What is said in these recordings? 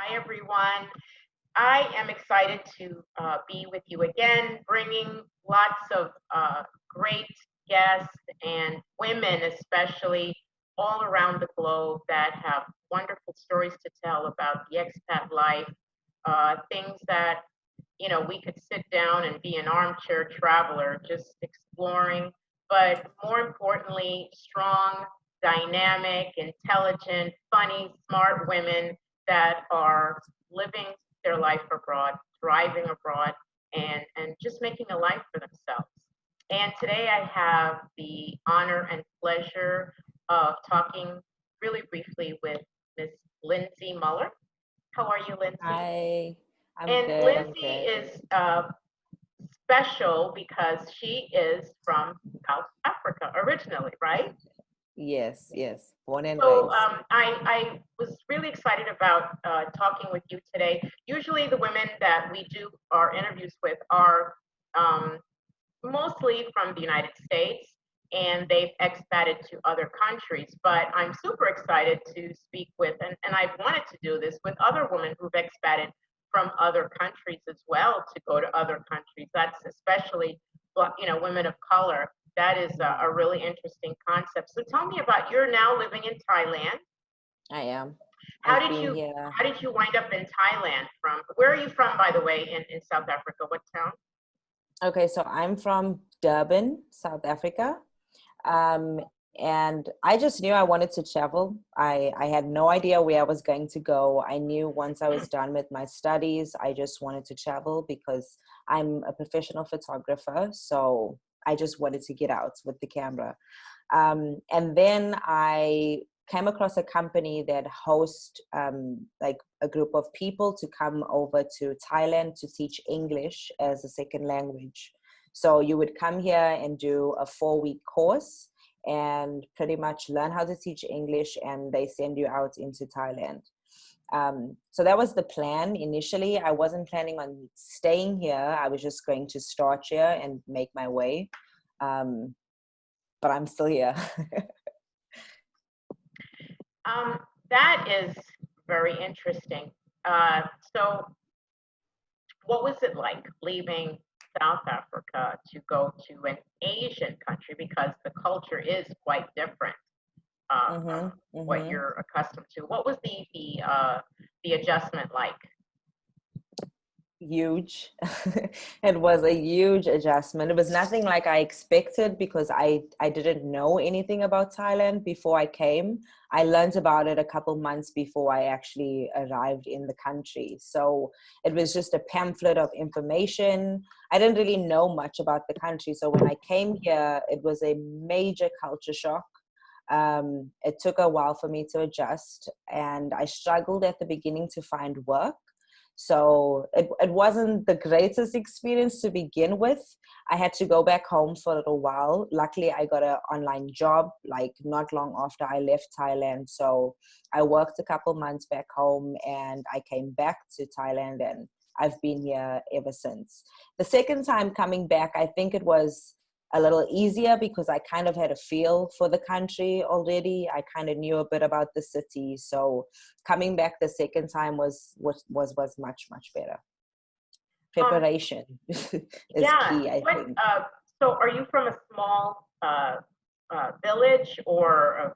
Hi, everyone. I am excited to be with you again, bringing lots of great guests and women, especially all around the globe, that have wonderful stories to tell about the expat life, things that we could sit down and be an armchair traveler just exploring, but more importantly, strong, dynamic, intelligent, funny, smart women that are living their life abroad, thriving abroad, and just making a life for themselves. And today I have the honor and pleasure of talking really briefly with Miss Lindsie Muller. How are you, Lindsie? Hi, I'm And good. I'm Lindsie good. is special because she is from South Africa originally, right? Yes, yes. Born and So raised. I was really excited about talking with you today. Usually, the women that we do our interviews with are um, mostly from the United States, and they've expated to other countries. But I'm super excited to speak with, and I've wanted to do this with other women who've expated from other countries as well, to go to other countries. That's especially, women of color. That is a Mhm. really interesting concept. So tell me about, you're now living in Thailand. I am. How I've did been you here. how did you wind up in Thailand from? Where are you from, by the way, in South Africa? What town? Okay, so I'm from Durban, South Africa. Um, and I just knew I wanted to travel. I had no idea where I was going to go. I knew once I was done with my studies, I just wanted to travel because I'm a professional photographer. So I just wanted to get out with the camera. And then I came across a company that hosts like a group of people to come over to Thailand to teach English as a second language. So you would come here and do a 4-week course and pretty much learn how to teach English, and they send you out into Thailand. So that was the plan initially. I wasn't planning on staying here. I was just going to start here and make my way. Um, but I'm still here. Um, that is very interesting. Uh, so, what was it like leaving South Africa to go to an Asian country, because the culture is quite different from Mm-hmm, what mm-hmm. you're accustomed to? What was the adjustment like? Huge. It was a huge adjustment. It was nothing like I expected because I didn't know anything about Thailand before I came. I learned about it a couple months before I actually arrived in the country. So it was just a pamphlet of information. I didn't really know much about the country. So when I came here, it was a major culture shock. It took a while for me to adjust, and I struggled at the beginning to find work. So it wasn't the greatest experience to begin with. I had to go back home for a little while. Luckily, I got an online job like not long after I left Thailand. So I worked a couple months back home and I came back to Thailand, and I've been here ever since. The second time coming back, I think it was a little easier because I kind of had a feel for the country already. I kind of knew a bit about the city. So coming back the second time was much better. Um, Preparation is yeah. key, I What? think. So, are you from a small village, or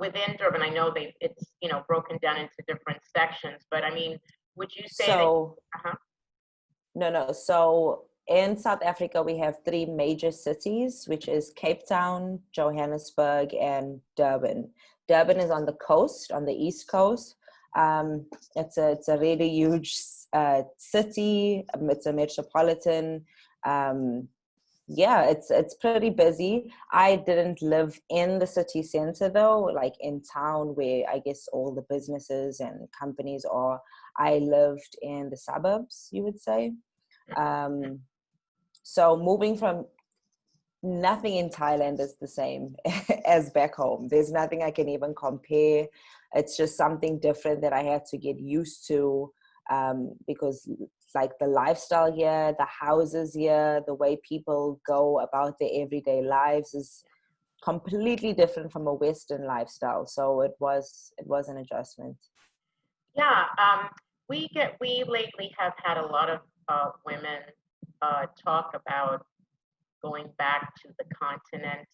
within Durban? I know it's broken down into different sections, but I mean, would you say that? So Uh-huh. no. So in South Africa, we have three major cities, which is Cape Town, Johannesburg, and Durban. Durban is on the coast, on the east coast. Um, it's a really huge city. It's a metropolitan. Um, yeah, it's pretty busy. I didn't live in the city center though, like in town where I guess all the businesses and companies are. I lived in the suburbs, you would say. Um, so moving from nothing in Thailand is the same as back home. There's nothing I can even compare. It's just something different that I had to get used to, because like the lifestyle here, the houses here, the way people go about their everyday lives is completely different from a Western lifestyle. So it was an adjustment. Yeah. we lately have had a lot of women talk about going back to the continent,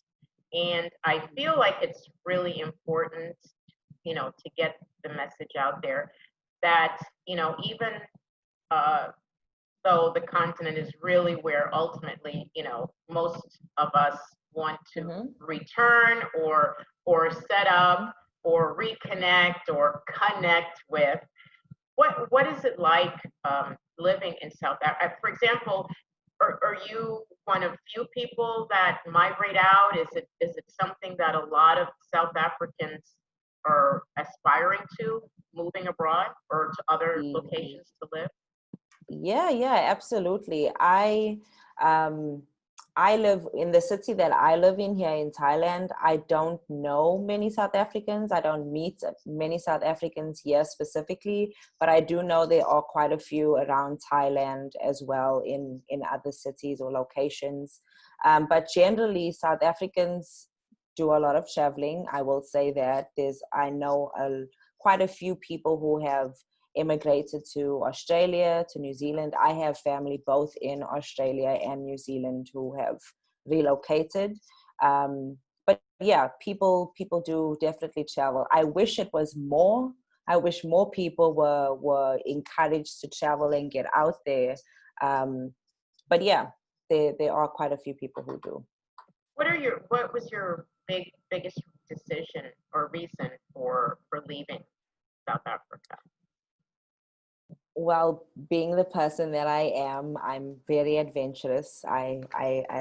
and I feel like it's really important, to get the message out there that, even uh, though the continent is really where ultimately, most of us want to Mm-hmm. return or set up or reconnect or connect with. What is it like living in South Africa? For example, are you one of few people that migrate out? Is it something that a lot of South Africans are aspiring to, moving abroad or to other Mm-hmm. locations to live? Yeah, absolutely. Um I live in the city that I live in here in Thailand. I don't know many South Africans. I don't meet many South Africans here specifically, but I do know there are quite a few around Thailand as well in other cities or locations. But generally, South Africans do a lot of traveling. I will say that I know quite a few people who have immigrated to Australia, to New Zealand. I have family both in Australia and New Zealand who have relocated. But yeah, people do definitely travel. I wish it was more. I wish more people were encouraged to travel and get out there. But yeah, there are quite a few people who do. What was your biggest decision or reason for leaving South Africa? Well, being the person that I am, I'm very adventurous. I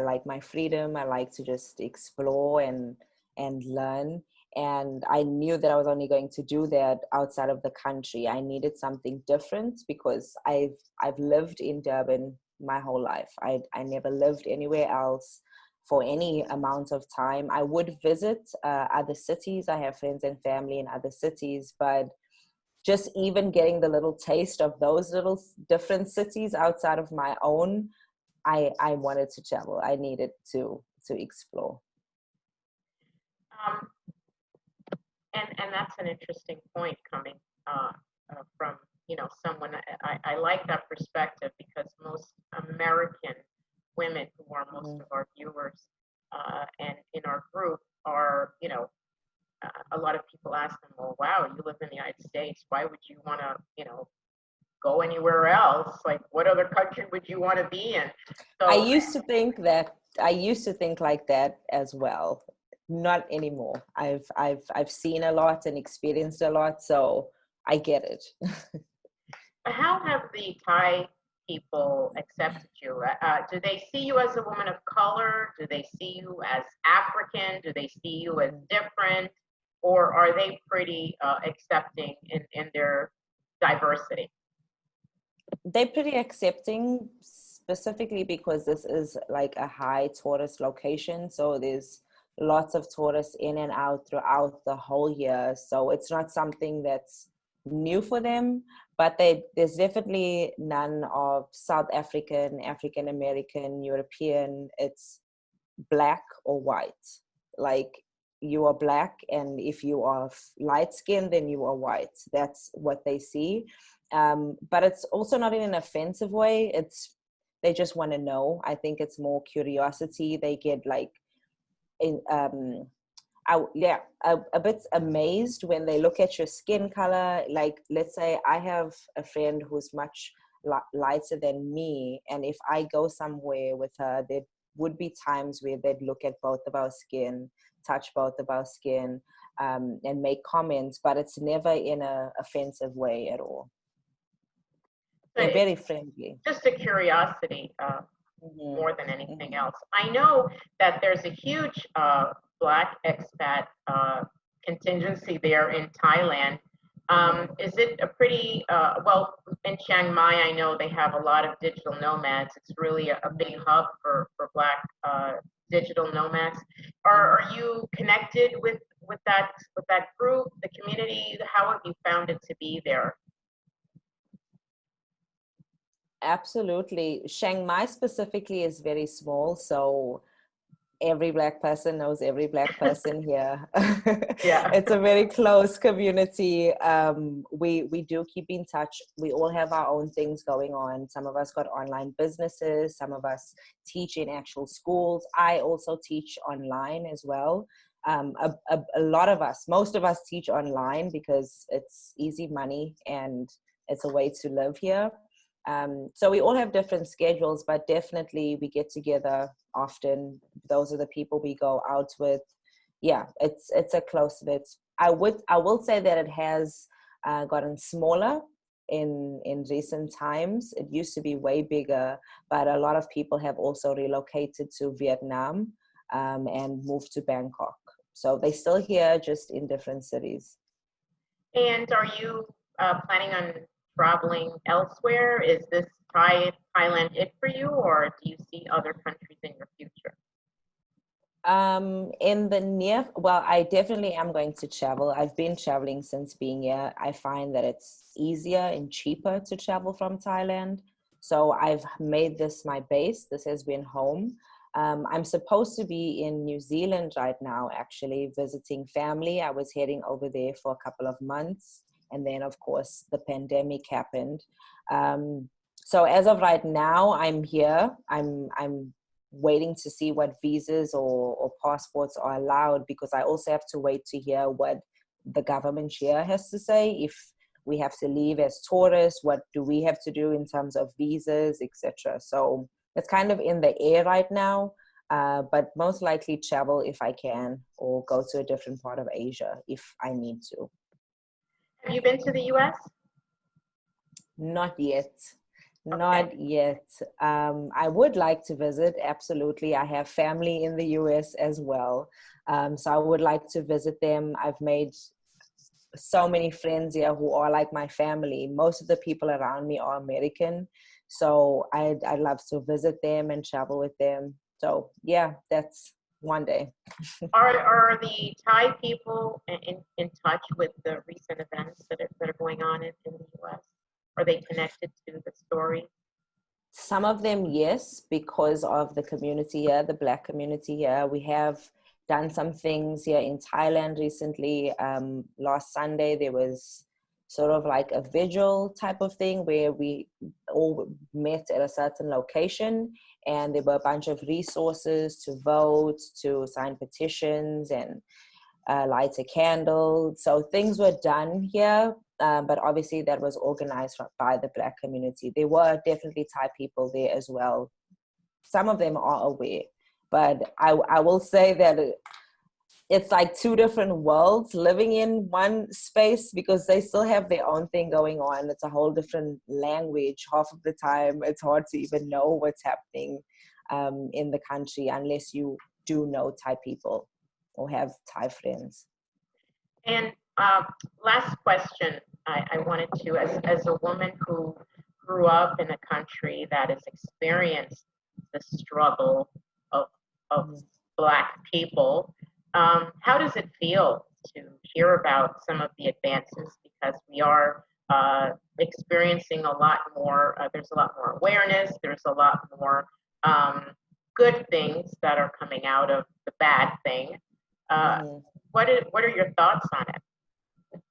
like my freedom. I like to just explore and learn. And I knew that I was only going to do that outside of the country. I needed something different because I've lived in Durban my whole life. I never lived anywhere else for any amount of time. I would visit other cities. I have friends and family in other cities, but just even getting the little taste of those little different cities outside of my own, I wanted to travel. I needed to explore. Um, and that's an interesting point coming from someone. I like that perspective because most American women, who are most Mm-hmm. of our viewers and in our group, are a lot of people ask them, well, wow, you live in the United States, why would you want to go anywhere else? Like, what other country would you want to be in? I So used to think that I used to think like that as well. Not anymore. I've seen a lot and experienced a lot, so I get it. how have the Thai people accepted you? Do they see you as a woman of color? Do they see you as African? Do they see you as different? Or are they pretty accepting in their diversity? They're pretty accepting, specifically because this is like a high tourist location, so there's lots of tourists in and out throughout the whole year, so it's not something that's new for them. But there's definitely none of South African, African American, European. It's black or white. Like, you are black, and if you are light skinned, then you are white. That's what they see. But it's also not in an offensive way. They just want to know. I think it's more curiosity. They get like in a bit amazed when they look at your skin color. Like, let's say I have a friend who's much lighter than me, and if I go somewhere with her, there would be times where they'd look at both of our skin, touch both of our skin, and make comments, but it's never in a offensive way at all. So They're it's very friendly. just a curiosity Mm-hmm. more than anything Mm-hmm. else. I know that there's a huge Black expat contingency there in Thailand. Mm-hmm. Is it a pretty, well, in Chiang Mai, I know they have a lot of digital nomads. It's really a big hub for Black digital nomads. Are you connected with that group, the community? How have you found it to be there? Absolutely. Chiang Mai specifically is very small, so every black person knows every black person here. Yeah. It's a very close community. We do keep in touch. We all have our own things going on. Some of us got online businesses. Some of us teach in actual schools. I also teach online as well. A lot of us, most of us teach online because it's easy money and it's a way to live here. So we all have different schedules, but definitely we get together often. Those are the people we go out with. Yeah, it's a close knit. I will say that it has gotten smaller in recent times. It used to be way bigger, but a lot of people have also relocated to Vietnam and moved to Bangkok. So they're still here, just in different cities. And are you planning on traveling elsewhere? Is this Thailand it for you, or do you see other countries in your future? In the near, well, I definitely am going to travel. I've been traveling since being here. I find that it's easier and cheaper to travel from Thailand. So I've made this my base. This has been home. I'm supposed to be in New Zealand right now, actually visiting family. I was heading over there for a couple of months. And then, of course, the pandemic happened. So as of right now, I'm here. I'm waiting to see what visas or passports are allowed, because I also have to wait to hear what the government here has to say. If we have to leave as tourists, what do we have to do in terms of visas, etc. So it's kind of in the air right now, but most likely travel if I can, or go to a different part of Asia if I need to. Have you been to the US? Not yet. Okay. Not yet. I would like to visit, absolutely. I have family in the US as well. So I would like to visit them. I've made so many friends here who are like my family. Most of the people around me are American. So I'd love to visit them and travel with them. So yeah, that's one day. Are the Thai people in touch with the recent events that are going on in the US? Are they connected to the story? Some of them, yes, because of the community here, the Black community here. We have done some things here in Thailand recently. Last Sunday, there was sort of like a vigil type of thing where we all met at a certain location, and there were a bunch of resources to vote, to sign petitions, and light a candle. So things were done here, but obviously that was organized by the Black community. There were definitely Thai people there as well. Some of them are aware, but I will say that it's like two different worlds living in one space, because they still have their own thing going on. It's a whole different language. Half of the time, it's hard to even know what's happening in the country unless you do know Thai people or have Thai friends. And last question, I wanted to, as a woman who grew up in a country that has experienced the struggle of, of Mhm. Black people, how does it feel to hear about some of the advances? Because we are experiencing a lot more, there's a lot more awareness, there's a lot more um, good things that are coming out of the bad thing. Uh, Mhm. what are your thoughts on it?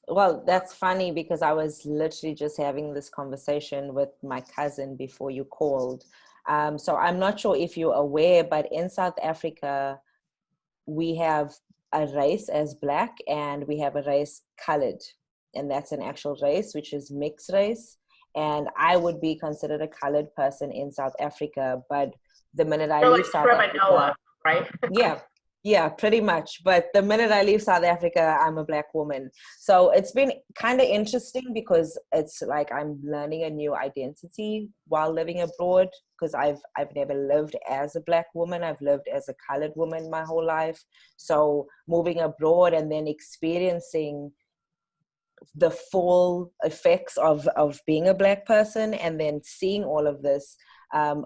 Well, that's funny because I was literally just having this conversation with my cousin before you called. So I'm not sure if you're aware, but in South Africa, we have a race as Black, and we have a race colored. And that's an actual race, which is mixed race. And I would be considered a colored person in South Africa. But the minute I You're leave like South Trevor Africa, Noah, right? yeah, yeah, pretty much. But the minute I leave South Africa, I'm a Black woman. So it's been kind of interesting, because it's like I'm learning a new identity while living abroad, because I've never lived as a Black woman. I've lived as a colored woman my whole life. So moving abroad and then experiencing the full effects of being a Black person, and then seeing all of this,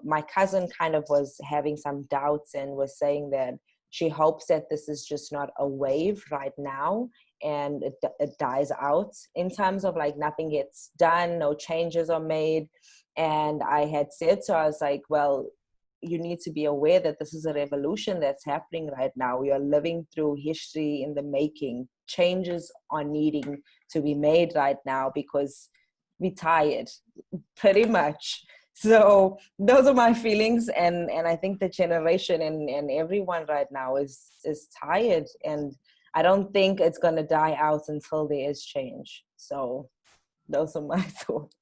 my cousin kind of was having some doubts and was saying that she hopes that this is just not a wave right now, and it dies out, in terms of like nothing gets done, no changes are made. And I had said to her, I was like, well, you need to be aware that this is a revolution that's happening right now. We are living through history in the making. Changes are needing to be made right now because we're tired, pretty much. So those are my feelings, and I think the generation and everyone right now is tired, and I don't think it's going to die out until there is change. So those are my thoughts.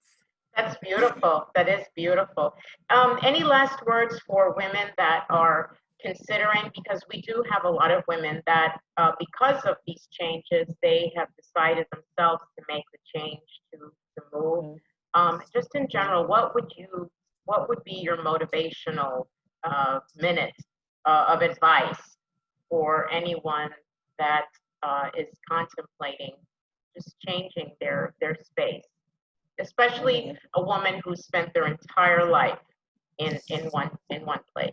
That's beautiful. That is beautiful. Any last words for women that are considering, because we do have a lot of women that, because of these changes, they have decided themselves to make the change to move. Just in general, what would be your motivational minute of advice for anyone that is contemplating just changing their space? Especially a woman who spent their entire life in one place.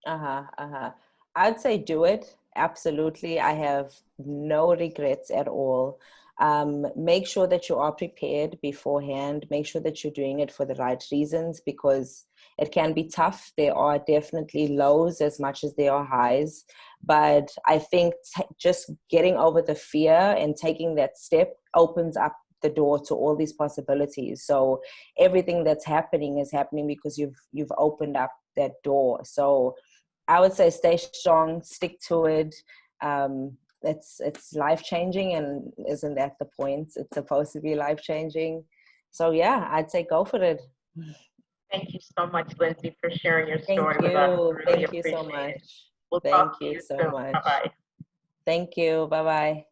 I'd say do it. Absolutely. I have no regrets at all. Make sure that you are prepared beforehand. Make sure that you're doing it for the right reasons, because it can be tough. There are definitely lows as much as there are highs. But I think just getting over the fear and taking that step opens up the door to all these possibilities. So everything that's happening is happening because you've opened up that door. So I would say stay strong, stick to it. It's life-changing, and isn't that the point? It's supposed to be life-changing. So yeah, I'd say go for it. Thank you so much, Lindsie, for sharing your Thank story with us. you. Really Thank you so appreciate much. it. We'll Thank talk to you you so soon. much. Bye-bye. Thank you. Bye-bye.